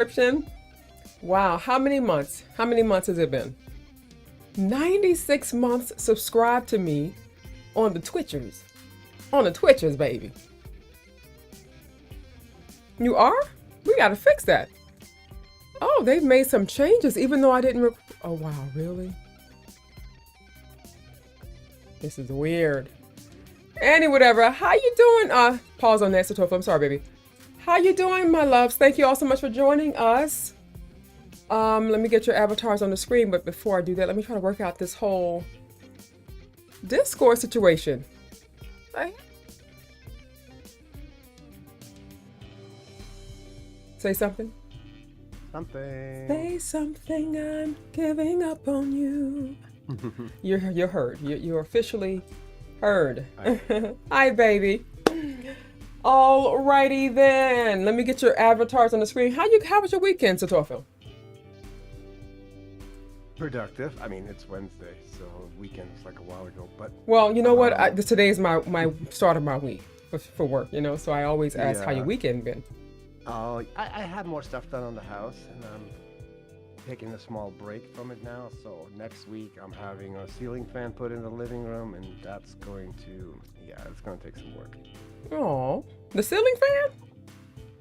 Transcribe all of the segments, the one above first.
subscription. Wow, how many months? How many months has it been? 96 months subscribed to me on the Twitchers. On the Twitchers, baby. You are? We gotta fix that. Oh, they've made some changes even though I didn't oh wow, really? This is weird. Annie, whatever. How you doing? Pause on that, Satofa. I'm sorry, baby. How you doing, my loves? Thank you all so much for joining us. Let me get your avatars on the screen, but before I do that, let me try to work out this whole Discord situation. Right? Say something. Something. Say something. I'm giving up on you. You're heard. You're officially heard. Hi, baby. Alrighty then. Let me get your avatars on the screen. How was your weekend, Satofa? Productive. I mean, it's Wednesday, so weekend was like a while ago. But well, you know what? Today is my start of my week for work. You know, so I always ask how your weekend been. Oh, I had more stuff done on the house, and I'm taking a small break from it now. So next week I'm having a ceiling fan put in the living room, and that's going to it's going to take some work. Oh, the ceiling fan?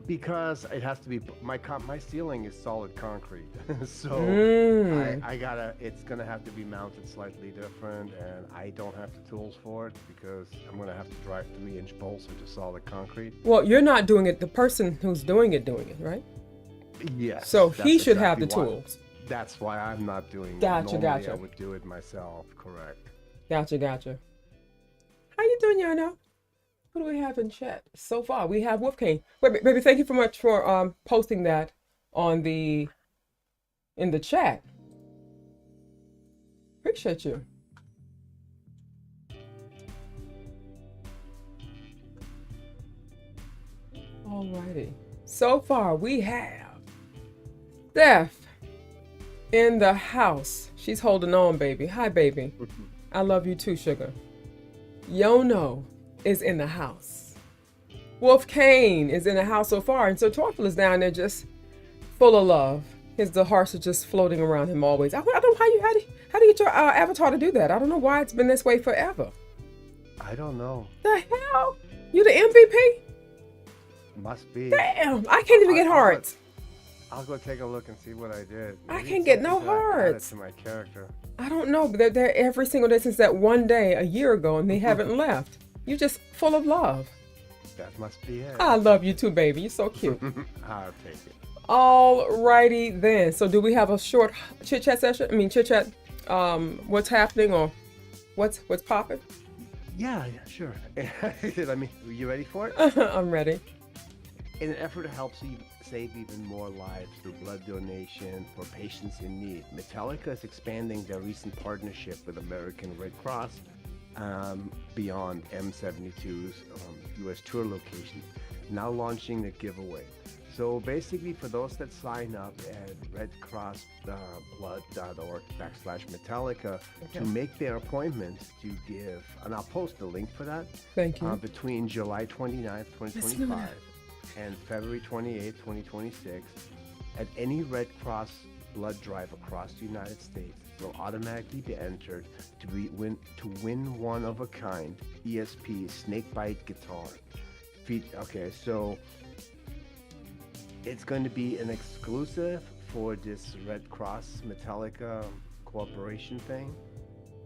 Because it has to be my ceiling is solid concrete, so it's gonna have to be mounted slightly different, and I don't have the tools for it because I'm gonna have to drive 3-inch bolts into solid concrete. Well, you're not doing it. The person who's doing it, right? Yes. So he should have the tools. That's why I'm not doing it. Gotcha. I would do it myself. Correct. Gotcha. How you doing, Jono? What do we have in chat? So far, we have Wolfgang. Wait, baby, thank you so much for posting that in the chat. Appreciate you. Alrighty. So far, we have Steph in the house. She's holding on, baby. Hi, baby. I love you too, sugar. Jono is in the house. Wolf Kane is in the house so far, and so Torfel is down there just full of love. The hearts are just floating around him always. I don't know how do you get your avatar to do that? I don't know why it's been this way forever. I don't know. The hell? You the MVP? Must be. Damn, I can't even get hearts. I'll go take a look and see what I did. I can't get no hearts. To my character. I don't know, but they're there every single day since that one day a year ago, and they haven't left. You're just full of love. That must be it. I love you too, baby. You're so cute. I'll take it. Alrighty then. So do we have a short chit-chat session? I mean, chit-chat, what's happening or what's popping? Yeah, sure. You ready for it? I'm ready. In an effort to help save even more lives through blood donation for patients in need, Metallica is expanding their recent partnership with American Red Cross beyond M72's U.S. tour location, now launching a giveaway. So basically, for those that sign up at redcrossblood.org/Metallica to make their appointment to give, and I'll post the link for that. Thank you. Between July 29th, 2025 and February 28th, 2026, at any Red Cross blood drive across the United States, will automatically be entered to win one of a kind ESP snakebite guitar. Okay, so it's going to be an exclusive for this Red Cross Metallica cooperation thing,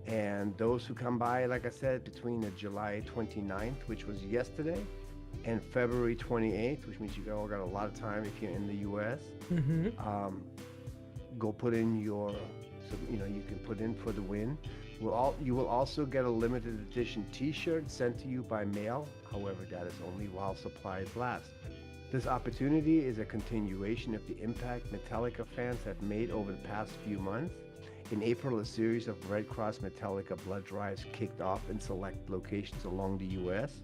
and those who come by, like I said, between the July 29th, which was yesterday, and February 28th, which means you all got a lot of time if you're in the US. Go put in you can put in for the win. You will also get a limited edition t-shirt sent to you by mail. However, that is only while supplies last. This opportunity is a continuation of the impact Metallica fans have made over the past few months. In April, a series of Red Cross Metallica blood drives kicked off in select locations along the US.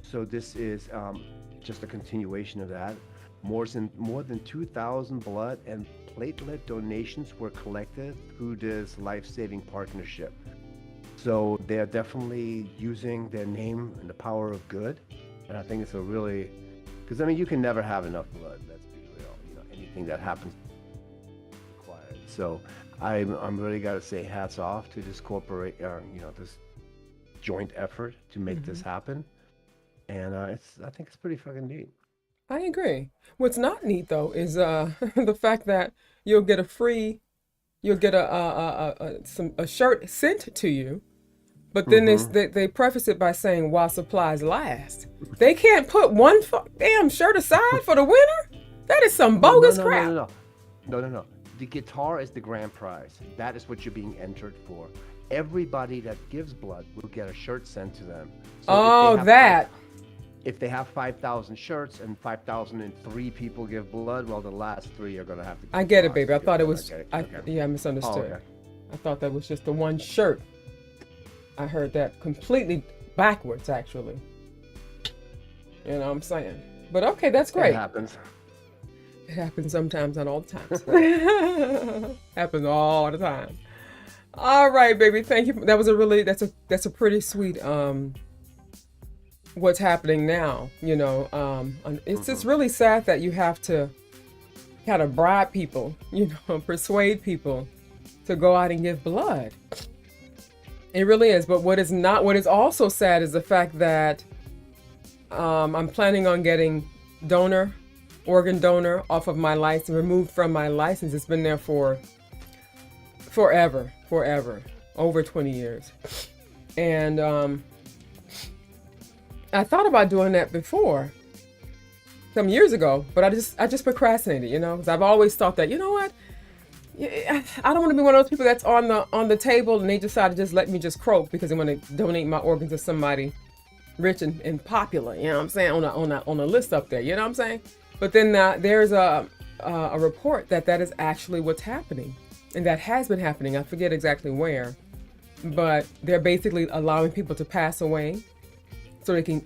So this is just a continuation of that. More than 2,000 blood and platelet donations were collected through this life-saving partnership. So they're definitely using their name and the power of good. And I think it's a really, because I mean, you can never have enough blood, let's be real. Any anything that happens required. So I'm really got to say hats off to this corporate, this joint effort to make this happen. And I think it's pretty fucking neat. I agree. What's not neat though is the fact that you'll get a shirt sent to you, but then they preface it by saying while supplies last. They can't put one damn shirt aside for the winner? That is some bogus crap. No. The guitar is the grand prize. That is what you're being entered for. Everybody that gives blood will get a shirt sent to them. So if they have 5,000 shirts and 5,003 people give blood, well, the last 3 are going to have to give I get it, baby. I thought it was... Okay. I misunderstood. Oh, okay. I thought that was just the one shirt. I heard that completely backwards, actually. You know what I'm saying? But okay, that's great. It happens. It happens sometimes, not all the times. Happens all the time. All right, baby. Thank you. That was that's a pretty sweet what's happening now. You know, it's just really sad that you have to kind of bribe people, persuade people to go out and give blood. It really is. But what is also sad is the fact that I'm planning on getting organ donor off of my license, removed from my license. It's been there for forever, over 20 years. And I thought about doing that before, some years ago, but I just procrastinated, because I've always thought that, you know what? I don't want to be one of those people that's on the table and they decide to just let me just croak because they want to donate my organs to somebody rich and popular, you know what I'm saying, on a list up there, you know what I'm saying? But then there's a report that is actually what's happening, and that has been happening. I forget exactly where, but they're basically allowing people to pass away so they can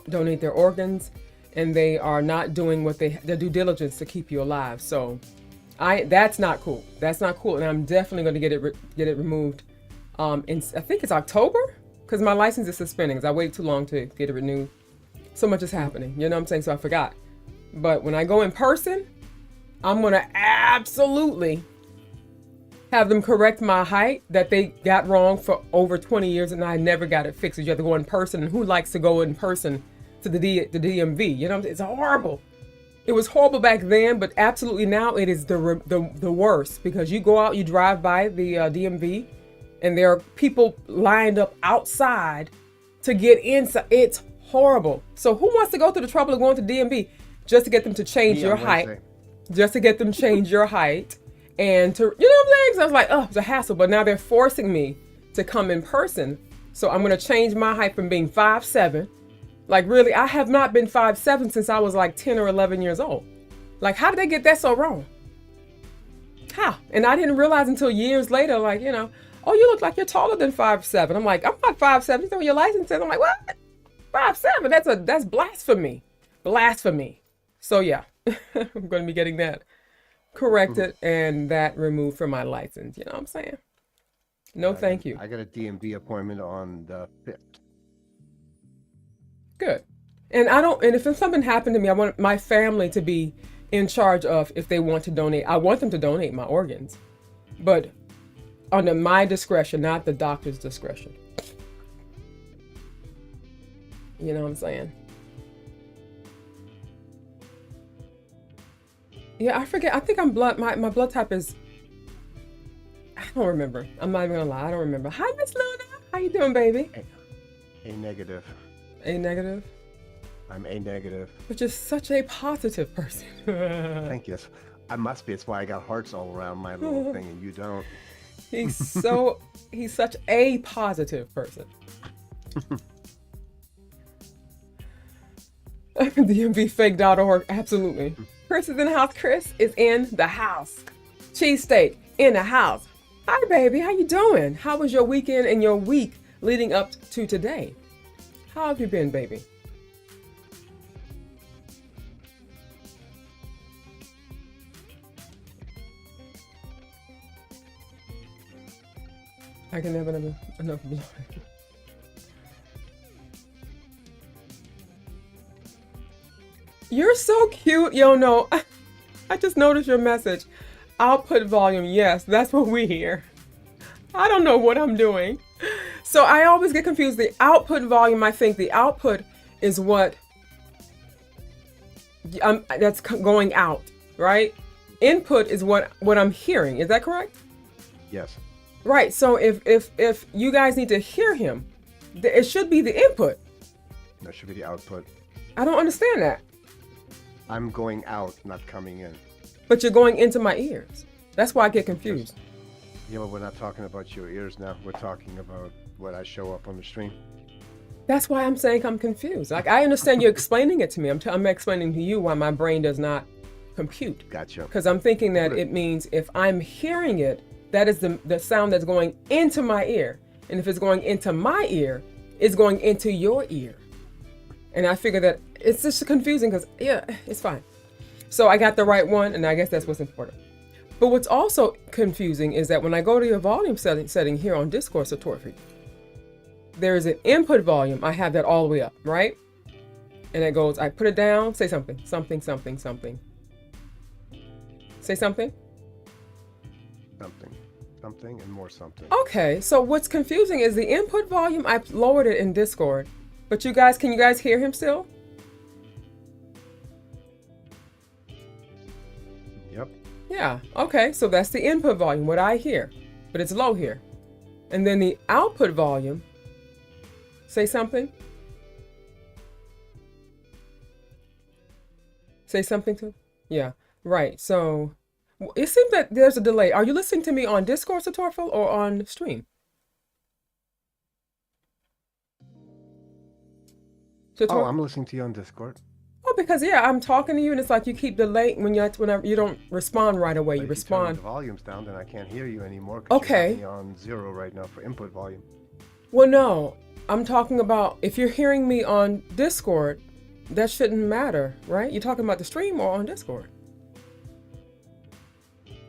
donate their organs, and they are not doing their due diligence to keep you alive. So that's not cool. That's not cool, and I'm definitely going to get it removed. I think it's October, because my license is suspending. Because I waited too long to get it renewed. So much is happening. You know what I'm saying? So I forgot. But when I go in person, I'm going to absolutely have them correct my height that they got wrong for over 20 years, and I never got it fixed. You have to go in person, and who likes to go in person to the DMV? You know, it's horrible. It was horrible back then, but absolutely now it is the worst, because you go out, you drive by the DMV, and there are people lined up outside to get inside. It's horrible. So who wants to go through the trouble of going to DMV just to get them to change your height? Just to get them to change your height. And to, you know what I'm saying? So I was like, oh, it's a hassle. But now they're forcing me to come in person. So I'm going to change my height from being 5'7". Like, really, I have not been 5'7" since I was like 10 or 11 years old. Like, how did they get that so wrong? How? And I didn't realize until years later, like, oh, you look like you're taller than 5'7". I'm like, I'm not 5'7". So your license says, I'm like, what? 5'7"? That's blasphemy. Blasphemy. So yeah, I'm going to be getting that corrected and that removed from my license. You know what I'm saying? No, thank you. I got a DMV appointment on the 5th. Good. And if something happened to me, I want my family to be in charge of if they want to donate. I want them to donate my organs, but under my discretion, not the doctor's discretion. You know what I'm saying? Yeah, I forget. I think I'm blood. My blood type is. I don't remember. I'm not even gonna lie. I don't remember. Hi, Miss Luna. How you doing, baby? A negative. A negative. I'm A negative. Which is such a positive person. Thank you. I must be. It's why I got hearts all around my little thing, and you don't. He's such a positive person. DMVfake.org. Absolutely. Chris is in the house. Chris is in the house. Cheesesteak in the house. Hi, baby. How you doing? How was your weekend and your week leading up to today? How have you been, baby? I can never have enough blood. You're so cute, Jono. I just noticed your message. Output volume, yes, that's what we hear. I don't know what I'm doing. So I always get confused. The output volume, I think the output is what that's going out, right? Input is what I'm hearing. Is that correct? Yes. Right. So if you guys need to hear him, it should be the input. That should be the output. I don't understand that. I'm going out, not coming in. But you're going into my ears. That's why I get confused. Yeah, but we're not talking about your ears now. We're talking about what I show up on the stream. That's why I'm saying I'm confused. Like, I understand you're explaining it to me. I'm explaining to you why my brain does not compute. Gotcha. Because I'm thinking that it means if I'm hearing it, that is the sound that's going into my ear. And if it's going into my ear, it's going into your ear. And I figure that it's just confusing because, yeah, it's fine. So I got the right one, and I guess that's what's important. But what's also confusing is that when I go to your volume setting here on Discord, Satorfi, there is an input volume. I have that all the way up, right? And it goes, I put it down, say something, something, something, something. Say something? Something. Something and more something. Okay, so what's confusing is the input volume, I lowered it in Discord. But can you guys hear him still? Yep. Yeah, okay, so that's the input volume, what I hear, but it's low here. And then the output volume, say something. Say something to, yeah, right. So it seems that there's a delay. Are you listening to me on Discord, Satorfil, or on stream? Oh, I'm listening to you on Discord. Oh, because yeah, I'm talking to you, and it's like you keep delaying whenever you don't respond right away. You respond. If you turn the volume's down, then I can't hear you anymore. Okay. You're on 0 right now for input volume. Well, no, I'm talking about if you're hearing me on Discord, that shouldn't matter, right? You're talking about the stream or on Discord.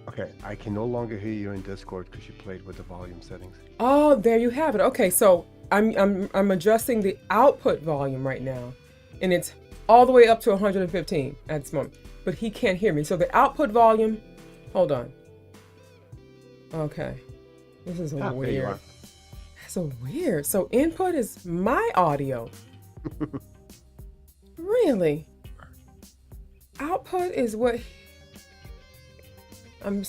Okay, I can no longer hear you in Discord because you played with the volume settings. Oh, there you have it. Okay, so I'm adjusting the output volume right now, and it's all the way up to 115 at this moment, but he can't hear me. So the output volume, hold on. Okay, this is weird. That's so weird. So input is my audio. Really? Output is what? I'm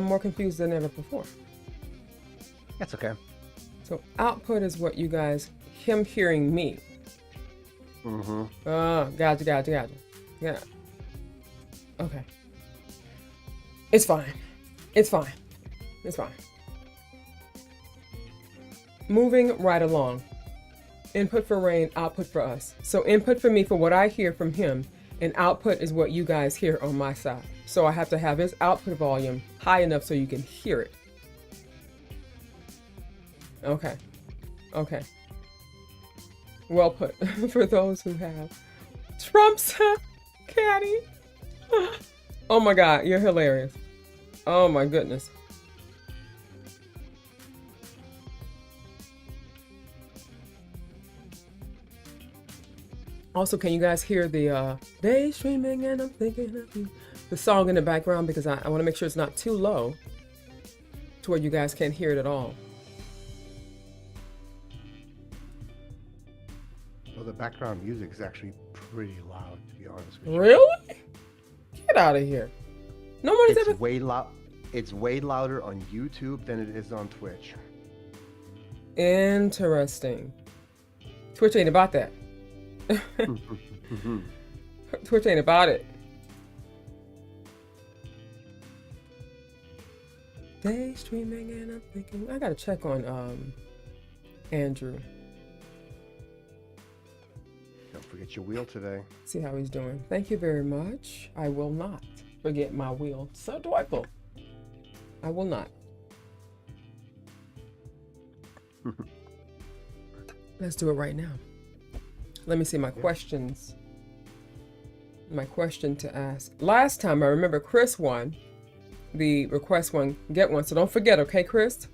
more confused than ever before. That's okay. So output is what you guys, him hearing me. Mm-hmm. Gotcha. Yeah. Okay. It's fine. Moving right along. Input for Rain, output for us. So input for me for what I hear from him, and output is what you guys hear on my side. So I have to have his output volume high enough so you can hear it. Okay. Well put. For those who have. Trump's caddy. Oh my God, you're hilarious. Oh my goodness. Also, can you guys hear the Daystreaming and I'm thinking of you? The song in the background, because I want to make sure it's not too low to where you guys can't hear it at all. Well, the background music is actually pretty loud, to be honest with you. Really? Get out of here. Nobody's ever... It's way louder on YouTube than it is on Twitch. Interesting. Twitch ain't about that. Twitch ain't about it. Daystreaming and I'm thinking... I gotta check on Andrew. Don't forget your wheel today. See how he's doing. Thank you very much. I will not forget my wheel. So delightful. I will not. Let's do it right now. Let me see my questions. My question to ask. Last time I remember Chris won the request one, get one. So don't forget, okay, Chris?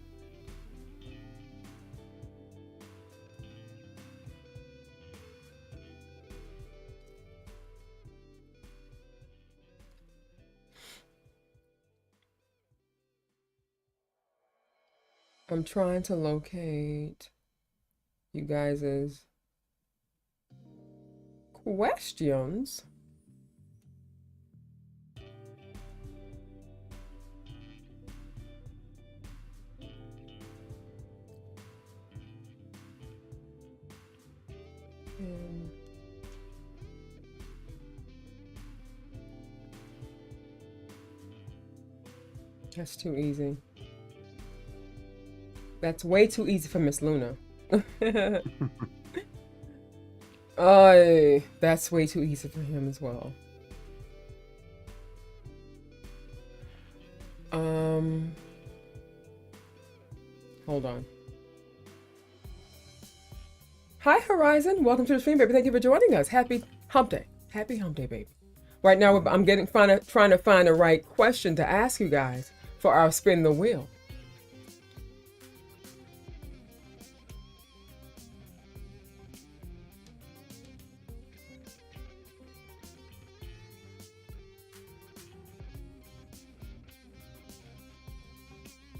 I'm trying to locate you guys' questions. That's too easy. That's way too easy for Miss Luna. Oh, that's way too easy for him as well. Hold on. Hi, Horizon. Welcome to the stream, baby. Thank you for joining us. Happy Hump Day. Happy Hump Day, baby. Right now, I'm trying to find the right question to ask you guys for our spin the wheel.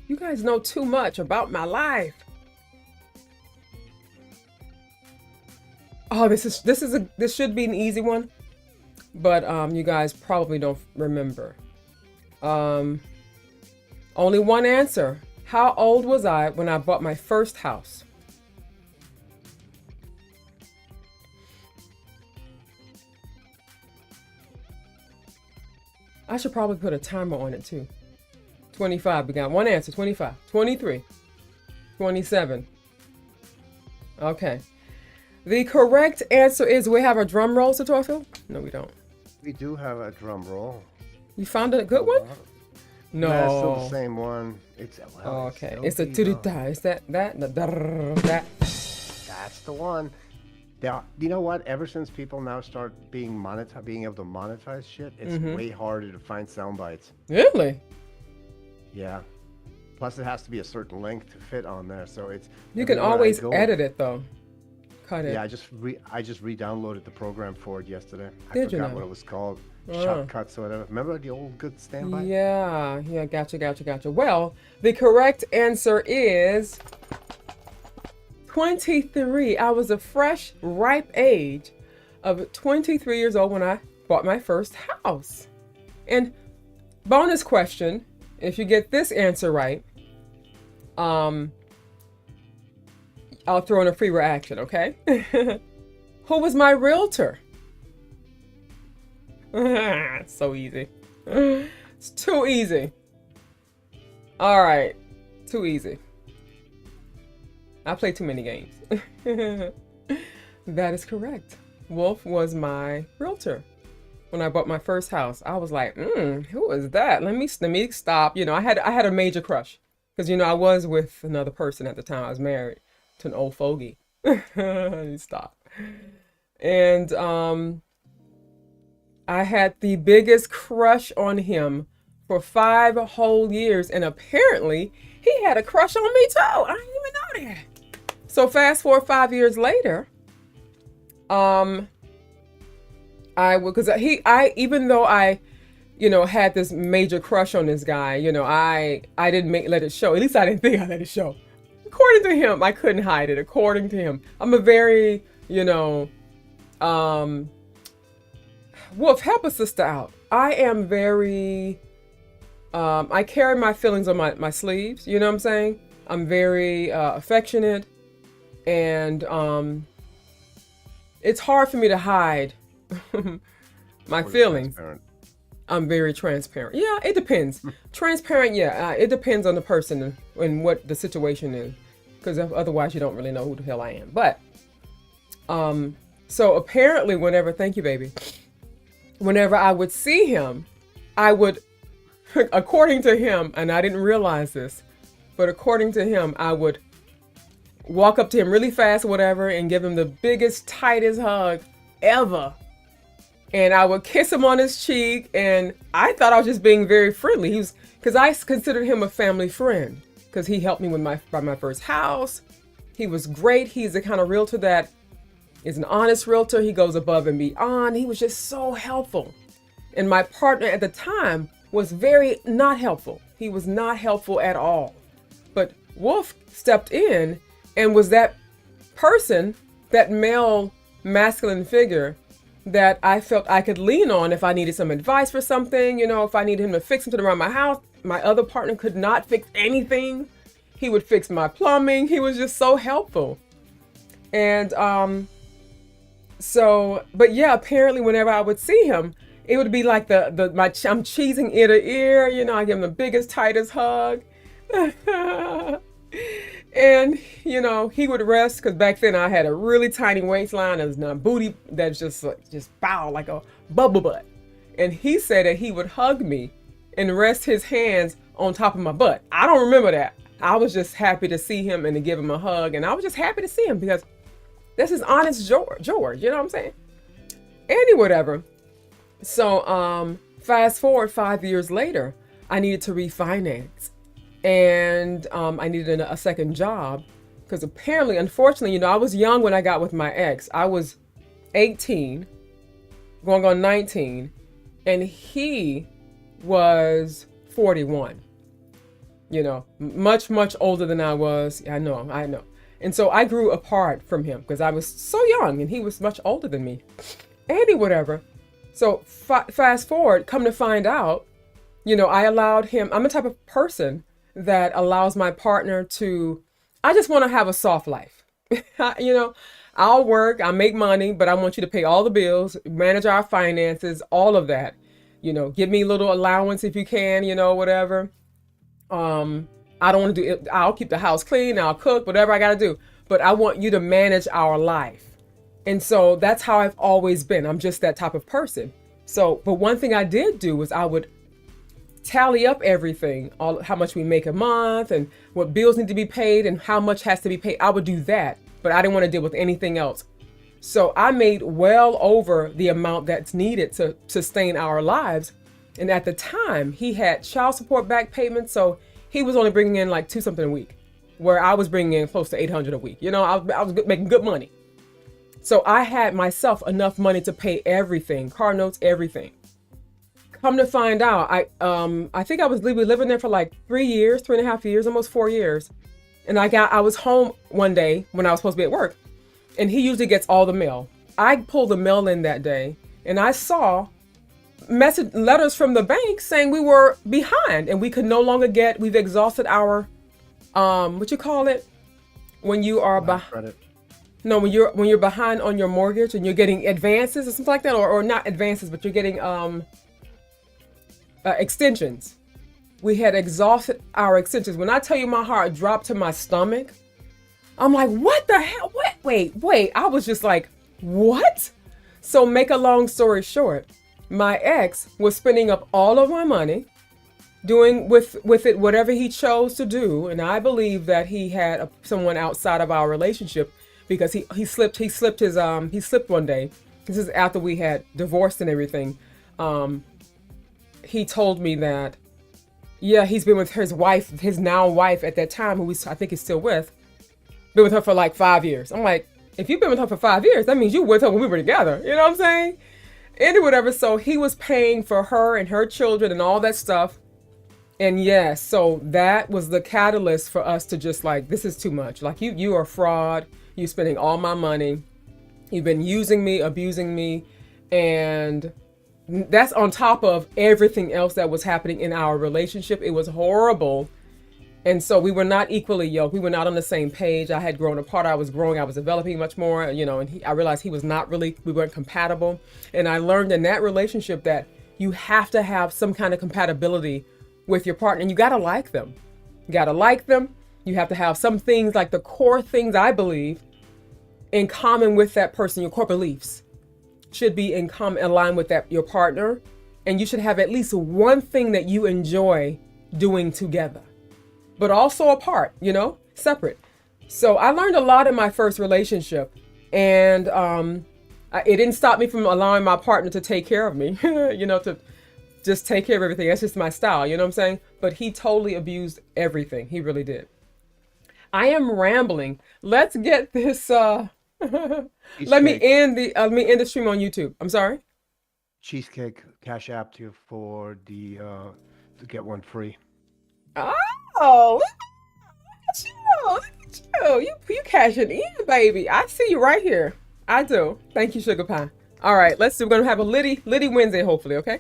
You guys know too much about my life. Oh, this should be an easy one, but you guys probably don't remember. Only one answer. How old was I when I bought my first house? I should probably put a timer on it too. 25, we got one answer. 25, 23, 27. Okay. The correct answer is, we have a drum roll, Satorfil? No, we don't. We do have a drum roll. You found a good one? No. That's still the same one. It's well, okay. It's a turita. It's that. That's the one. Now, you know what? Ever since people now start being able to monetize shit, it's way harder to find sound bites. Really? Yeah. Plus, it has to be a certain length to fit on there, so it's. You can always edit it though. Cut it. Yeah, I just re-downloaded the program for it yesterday. Did I forgot you what it was called. Shortcuts or whatever. Remember the old good standby? Yeah. Gotcha. Well, the correct answer is 23. I was a fresh, ripe age of 23 years old when I bought my first house. And bonus question, if you get this answer right, I'll throw in a free reaction, okay? Who was my realtor? It's so easy. It's too easy. All right, too easy. I play too many games. That is correct. Wolf was my realtor when I bought my first house. I was like, who is that? Let me stop. You know, I had a major crush because, you know, I was with another person at the time. I was married to an old fogey. Stop. And I had the biggest crush on him for 5 whole years, and apparently he had a crush on me too. I didn't even know that. So fast forward 5 years later, even though I, you know, had this major crush on this guy, you know, I didn't let it show. At least I didn't think I let it show. According to him, I couldn't hide it. According to him, I'm a very, you know, Wolf, help a sister out. I am very, I carry my feelings on my sleeves. You know what I'm saying? I'm very affectionate, and it's hard for me to hide my feelings. I'm very transparent. Yeah, it depends. Transparent, yeah. It depends on the person and what the situation is, because otherwise you don't really know who the hell I am. But so apparently, thank you, baby. Whenever I would see him, I would, according to him, and I didn't realize this, but according to him, I would walk up to him really fast or whatever and give him the biggest, tightest hug ever. And I would kiss him on his cheek, and I thought I was just being very friendly. Because I considered him a family friend, because he helped me with my first house. He was great. He's the kind of realtor that is an honest realtor. He goes above and beyond. He was just so helpful. And my partner at the time was very not helpful. He was not helpful at all. But Wolf stepped in and was that person, that male masculine figure that I felt I could lean on if I needed some advice for something, if I needed him to fix something around my house. My other partner could not fix anything. He would fix my plumbing. He was just so helpful. And but yeah, apparently whenever I would see him, it would be like I'm cheesing ear to ear, I give him the biggest, tightest hug. And, he would rest, because back then I had a really tiny waistline and a booty that's just bow like a bubble butt. And he said that he would hug me and rest his hands on top of my butt. I don't remember that. I was just happy to see him and to give him a hug. And I was just happy to see him because this is honest George, you know what I'm saying? Whatever. So fast forward 5 years later, I needed to refinance. And I needed a second job because apparently, unfortunately, I was young when I got with my ex. I was 18, going on 19, and he was 41. Much, much older than I was. I know. And so I grew apart from him because I was so young and he was much older than me. Whatever. So fast forward, come to find out, I allowed him, I'm the type of person that allows my partner I just want to have a soft life. I'll work, I make money, but I want you to pay all the bills, manage our finances, all of that. Give me a little allowance if you can, whatever. I don't want to do it. I'll keep the house clean, I'll cook, whatever I got to do. But I want you to manage our life. And so that's how I've always been. I'm just that type of person. But one thing I did do was I would tally up everything, how much we make a month and what bills need to be paid and how much has to be paid. I would do that, but I didn't want to deal with anything else. So I made well over the amount that's needed to sustain our lives. And at the time, he had child support back payments, so he was only bringing in like $2 something a week, where I was bringing in close to $800 a week. I was making good money. So I had myself enough money to pay everything, car notes, everything. Come to find out, I think I was living there for like 3 years, 3.5 years, almost 4 years. And I was home one day when I was supposed to be at work, and he usually gets all the mail. I pulled the mail in that day, and I saw letters from the bank saying we were behind and we could no longer we've exhausted our, what you call it? When you are behind. No, when you're behind on your mortgage and you're getting advances or something like that, or not advances, but you're getting, extensions. We had exhausted our extensions. When I tell you my heart dropped to my stomach, I'm like, what the hell? Wait. I was just like, what? So make a long story short, my ex was spending up all of my money, doing with it whatever he chose to do. And I believe that he had someone outside of our relationship because he slipped one day. This is after we had divorced and everything. He told me that, yeah, he's been with his wife, his now wife at that time, who I think he's still with, been with her for like 5 years. I'm like, if you've been with her for 5 years, that means you were with her when we were together. You know what I'm saying? Whatever. So he was paying for her and her children and all that stuff. And yes, so that was the catalyst for us to just like, this is too much. Like you are a fraud. You're spending all my money. You've been using me, abusing me. And that's on top of everything else that was happening in our relationship. It was horrible. And so we were not equally yoked. We were not on the same page. I had grown apart. I was growing. I was developing much more, and I realized we weren't compatible. And I learned in that relationship that you have to have some kind of compatibility with your partner. And you got to like them. You have to have some things, like the core things, I believe, in common with that person. Your core beliefs should be in common, aligned with your partner. And you should have at least one thing that you enjoy doing together, but also apart, separate. So I learned a lot in my first relationship, and it didn't stop me from allowing my partner to take care of me, to just take care of everything. That's just my style, you know what I'm saying? But he totally abused everything. He really did. I am rambling. Let's get this, let me end the stream on YouTube. I'm sorry? Cheesecake, cash app to you for the, to get one free. Oh, look at Oh, look at you. You cashing in, baby. I see you right here. I do. Thank you, Sugar Pie. All right, we're going to have a Liddy Wednesday, hopefully, okay?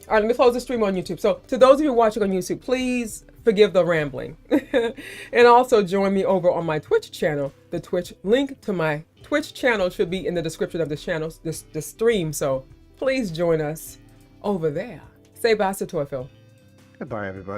All right, let me close the stream on YouTube. So to those of you watching on YouTube, please forgive the rambling. And also join me over on my Twitch channel. The Twitch link to my Twitch channel should be in the description of the stream. So please join us over there. Say bye to Toy Phil. Goodbye, everybody.